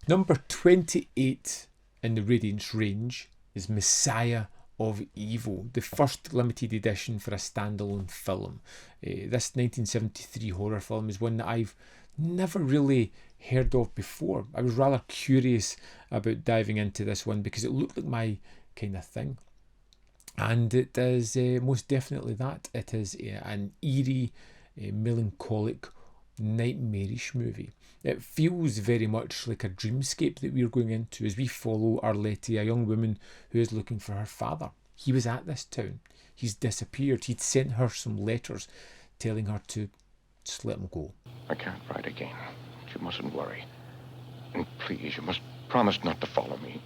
Number 28 in the Radiance range is Messiah of Evil, the first limited edition for a standalone film. This 1973 horror film is one that I've never really heard of before. I was rather curious about diving into this one because it looked like my kind of thing. And it is most definitely that. It is an eerie, melancholic, nightmarish movie. It feels very much like a dreamscape that we're going into as we follow Arletty, a young woman who is looking for her father. He was at this town. He's disappeared. He'd sent her some letters telling her to just let him go. I can't write again. You mustn't worry. And please, you must promise not to follow me.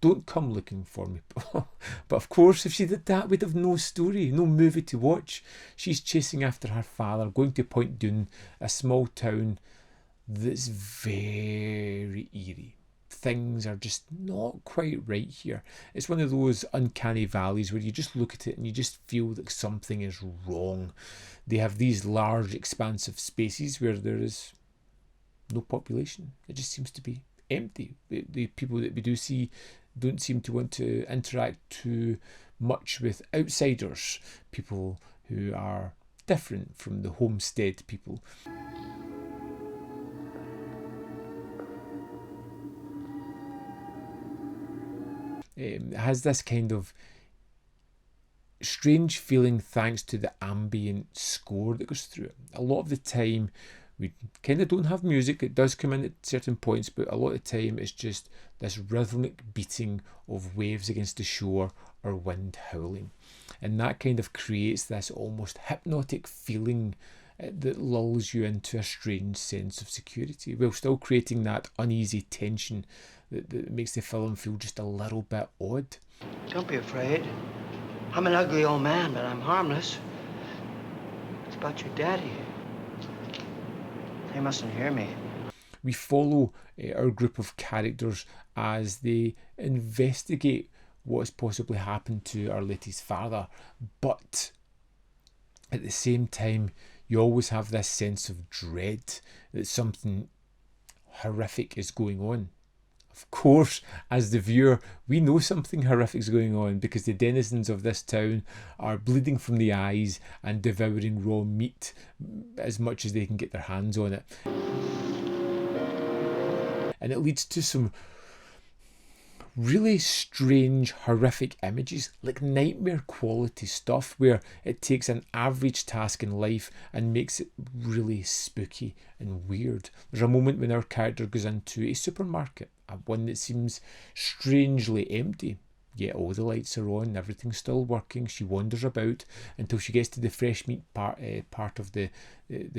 Don't come looking for me. But of course, if she did that, we'd have no story, no movie to watch. She's chasing after her father, going to Point Doon, a small town that's very eerie. Things are just not quite right here. It's one of those uncanny valleys where you just look at it and you just feel like something is wrong. They have these large, expansive spaces where there is no population. It just seems to be empty. The people that we do see don't seem to want to interact too much with outsiders, people who are different from the homestead people. It has this kind of strange feeling thanks to the ambient score that goes through it. A lot of the time we kind of don't have music. It does come in at certain points, but a lot of the time it's just this rhythmic beating of waves against the shore or wind howling. And that kind of creates this almost hypnotic feeling that lulls you into a strange sense of security, while still creating that uneasy tension that makes the film feel just a little bit odd. Don't be afraid. I'm an ugly old man, but I'm harmless. It's about your daddy. They mustn't hear me. We follow our group of characters as they investigate what has possibly happened to Arletty's father, but at the same time you always have this sense of dread that something horrific is going on. Of course, as the viewer, we know something horrific is going on because the denizens of this town are bleeding from the eyes and devouring raw meat as much as they can get their hands on it. And it leads to some really strange, horrific images, like nightmare quality stuff, where it takes an average task in life and makes it really spooky and weird. There's a moment when our character goes into a supermarket, one that seems strangely empty, yet all the lights are on, everything's still working. She wanders about until she gets to the fresh meat part of the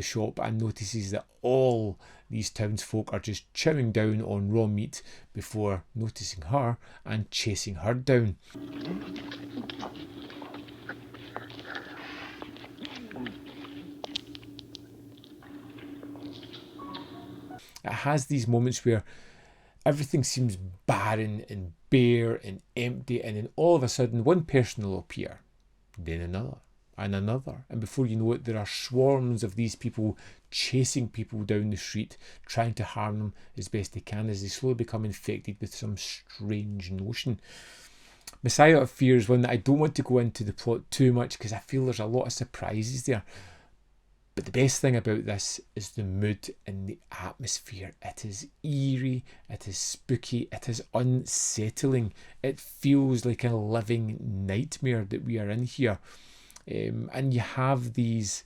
shop and notices that all these townsfolk are just chowing down on raw meat before noticing her and chasing her down. It has these moments where everything seems barren and bare and empty, and then all of a sudden one person will appear, then another and another, and before you know it there are swarms of these people chasing people down the street, trying to harm them as best they can as they slowly become infected with some strange notion. Messiah of Fear is one that I don't want to go into the plot too much because I feel there's a lot of surprises there. But the best thing about this is the mood and the atmosphere. It is eerie, it is spooky, it is unsettling. It feels like a living nightmare that we are in here. And you have these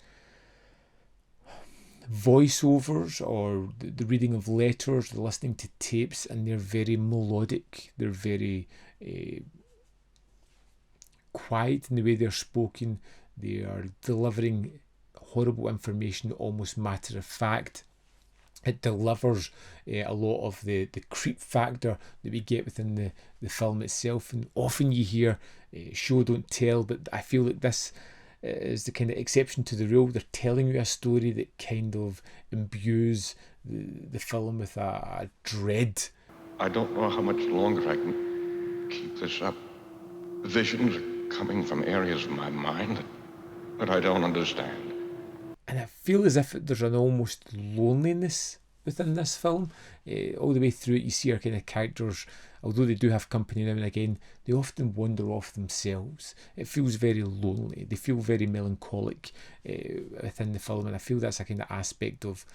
voiceovers or the reading of letters, the listening to tapes, and they're very melodic. They're very quiet in the way they're spoken. They are delivering horrible information, almost matter of fact. It delivers a lot of the creep factor that we get within the film itself, and often you hear show don't tell, but I feel like this is the kind of exception to the rule. They're telling you a story that kind of imbues the film with a dread. I don't know how much longer I can keep this up. Visions are coming from areas of my mind that I don't understand. And I feel as if there's an almost loneliness within this film. All the way through it, you see our kind of characters, although they do have company now and again, they often wander off themselves. It feels very lonely. They feel very melancholic within the film, and I feel that's a kind of aspect of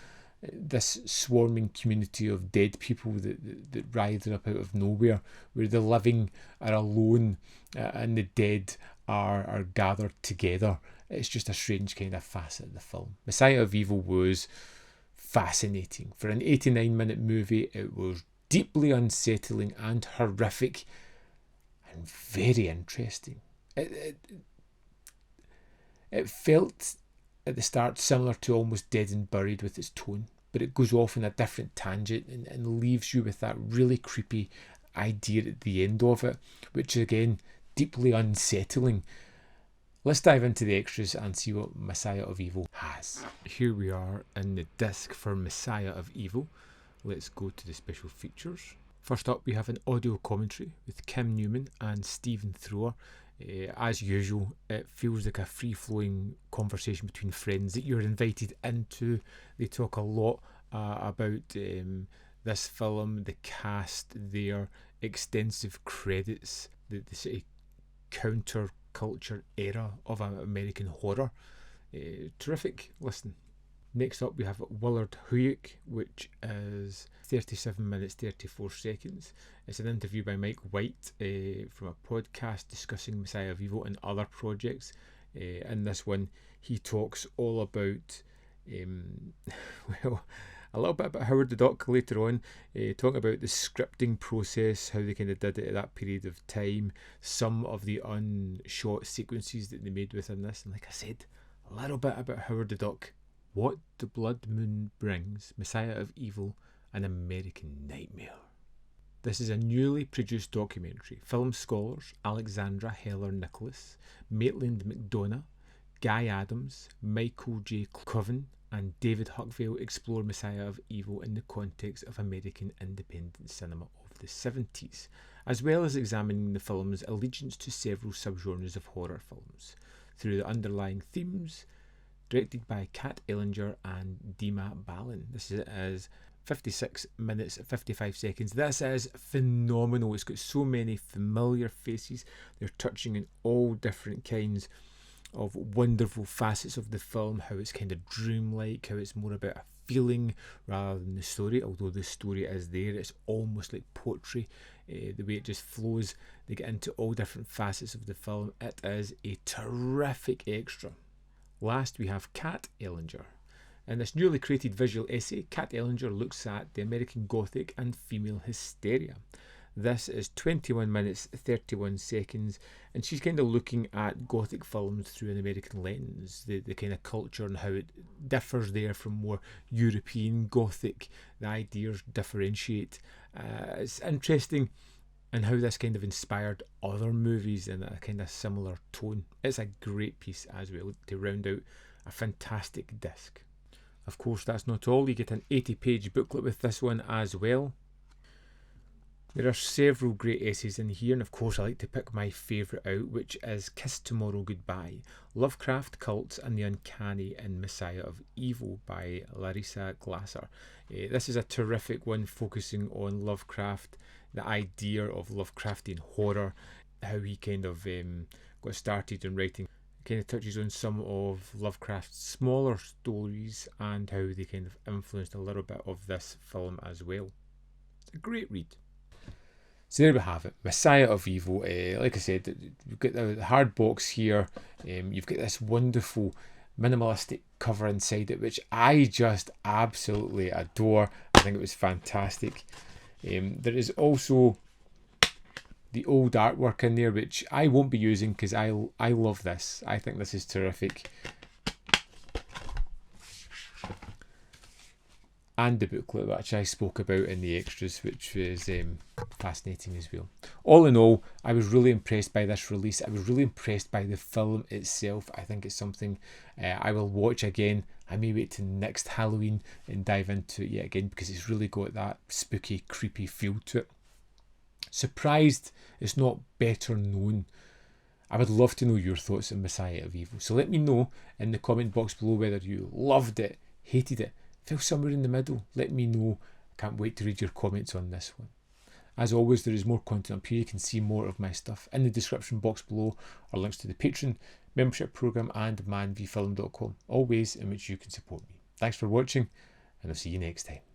this swarming community of dead people that rise up out of nowhere, where the living are alone and the dead are gathered together. It's just a strange kind of facet of the film. Messiah of Evil was fascinating. For an 89-minute movie, it was deeply unsettling and horrific and very interesting. It felt at the start similar to Almost Dead and Buried with its tone, but it goes off on a different tangent and leaves you with that really creepy idea at the end of it, which is again deeply unsettling. Let's dive into the extras and see what Messiah of Evil has. Here we are in the disc for Messiah of Evil. Let's go to the special features. First up, we have an audio commentary with Kim Newman and Stephen Thrower. As usual, it feels like a free-flowing conversation between friends that you're invited into. They talk a lot about this film, the cast, their extensive credits, the sort of counter-culture era of American horror. Terrific listen. Next up, we have Willard Huyck, which is 37 minutes 34 seconds. It's an interview by Mike White from a podcast discussing Messiah of Evil and other projects. In this one, he talks all about, a little bit about Howard the Duck later on, talking about the scripting process, how they kind of did it at that period of time, some of the unshot sequences that they made within this, and like I said, a little bit about Howard the Duck. What the Blood Moon Brings, Messiah of Evil, An American Nightmare. This is a newly produced documentary. Film scholars Alexandra Heller Nicholas, Maitland McDonough, Guy Adams, Michael J. Coven, and David Huckvale explore Messiah of Evil in the context of American independent cinema of the 70s, as well as examining the film's allegiance to several subgenres of horror films, through the underlying themes. Directed by Kat Ellinger and Dima Balin. This is 56 minutes 55 seconds. This is phenomenal. It's got so many familiar faces. They're touching on all different kinds of wonderful facets of the film, how it's kind of dreamlike, how it's more about a feeling rather than the story, although the story is there. It's almost like poetry, the way it just flows. They get into all different facets of the film. It is a terrific extra. Last, we have Kat Ellinger. In this newly created visual essay, Kat Ellinger looks at the American Gothic and female hysteria. This is 21 minutes 31 seconds, and she's kind of looking at Gothic films through an American lens, the kind of culture and how it differs there from more European Gothic. The ideas differentiate. It's interesting, and how this kind of inspired other movies in a kind of similar tone. It's a great piece as well to round out a fantastic disc. Of course, that's not all. You get an 80-page booklet with this one as well. There are several great essays in here, and of course I like to pick my favourite out, which is Kiss Tomorrow Goodbye, Lovecraft Cults and the Uncanny in Messiah of Evil by Larissa Glasser. This is a terrific one focusing on Lovecraft, the idea of Lovecraftian horror, how he kind of got started in writing. It kind of touches on some of Lovecraft's smaller stories and how they kind of influenced a little bit of this film as well. It's a great read. So there we have it, Messiah of Evil. Like I said, you've got the hard box here. You've got this wonderful minimalistic cover inside it, which I just absolutely adore. I think it was fantastic. There is also the old artwork in there, which I won't be using because I love this. I think this is terrific. And the booklet, which I spoke about in the extras, which was fascinating as well. All in all, I was really impressed by this release. I was really impressed by the film itself. I think it's something I will watch again. I may wait to next Halloween and dive into it yet again, because it's really got that spooky, creepy feel to it. Surprised it's not better known. I would love to know your thoughts on Messiah of Evil. So let me know in the comment box below whether you loved it, hated it, feel somewhere in the middle. Let me know. I can't wait to read your comments on this one. As always, there is more content up here. You can see more of my stuff. In the description box below are links to the Patreon membership program and manvfilm.com, all ways in which you can support me. Thanks for watching, and I'll see you next time.